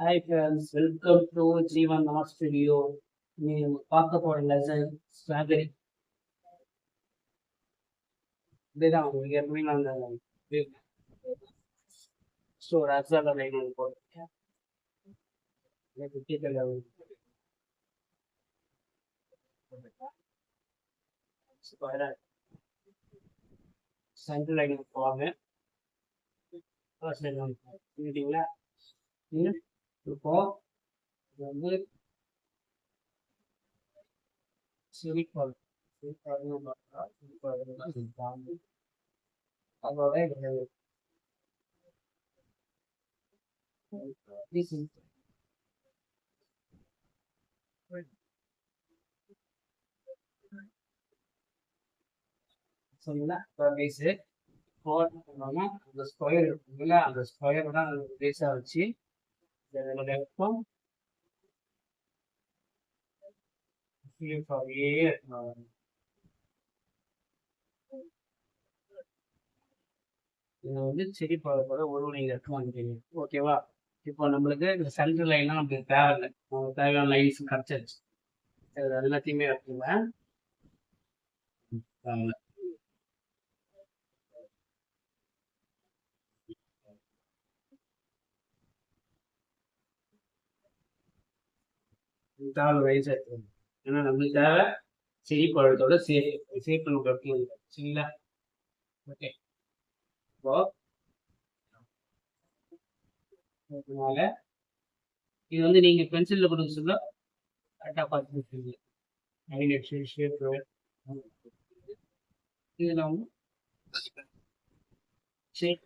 Hi friends, welcome to G1 Art Studio. நீங்க பார்க்க போற லெசன் ஸ்ட்ராபெரி. இதுதான் உங்களுக்கு எப்படி நான் அந்த ஸ்டோர் அப்சர்வ் லைன் போட்டேன். எனக்கு டீட்டெயில் சென்ட்ரல் லைன் போவாங்க. ஃபர்ஸ்ட் லைன் வந்துட்டீங்களா? இப்போ இது வந்து சிலிக்கான் அதோட சரிங்களா? பேஸு போட்டோம்னா அந்த ஸ்கொயர் இருக்குங்களா, அந்த ஸ்கொயரை தான் பேஸாக வச்சு இதனுடைய வெப்பம் அப்படியே இதை வந்து செடி பழத்தோட ஒருங்கிணைந்த இருக்கு வாங்கிக்கிறீங்க. ஓகேவா? இப்போ நம்மளுக்கு இந்த சென்ட்ரல் லைன்லாம் நம்மளுக்கு தேவையில்லை. நமக்கு தேவையான லைன்ஸ் கிடச்சிருச்சு. இது எல்லாத்தையுமே இருக்குங்க தேவையில்லை. தேவை லைன்ஸ் எடுத்துக்கணும். ஏன்னா நம்மளுக்கு தேவை செடி பழத்தோட சேர்ப்பு நமக்கு எடுத்துக்கணும். சரிங்களா? ஓகே. இப்போ அதனால இது வந்து நீங்க பென்சில்ல கொடுக்க சொல்ல கரெக்டாக பார்த்துருக்கீங்க. ஷேப் இதில் வந்து ஷேப்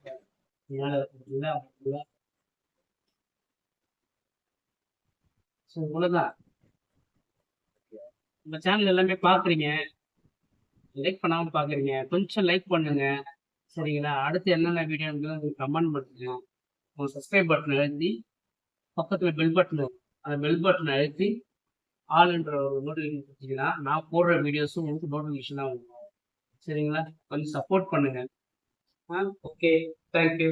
இவ்வளோதான். நம்ம சேனல் எல்லாமே பார்க்குறீங்க, லைக் பண்ணாமல் பார்க்குறீங்க, கொஞ்சம் லைக் பண்ணுங்க. சரிங்களா? அடுத்து என்னென்ன வீடியோ கமெண்ட் பண்ணுங்க. உங்கள் சப்ஸ்கிரைப் பட்டன் அழுத்தி பக்கத்தில் பெல் பட்டன், அந்த பெல் பட்டன் அழுத்தி ஆல்ன்ற ஒரு நோட்டிஃபிகேஷன் கொடுத்தீங்கன்னா நான் போடுற வீடியோஸும் உங்களுக்கு நோட்டிஃபிகேஷனாக வரும். சரிங்களா? கொஞ்சம் சப்போர்ட் பண்ணுங்க. Okay, thank you.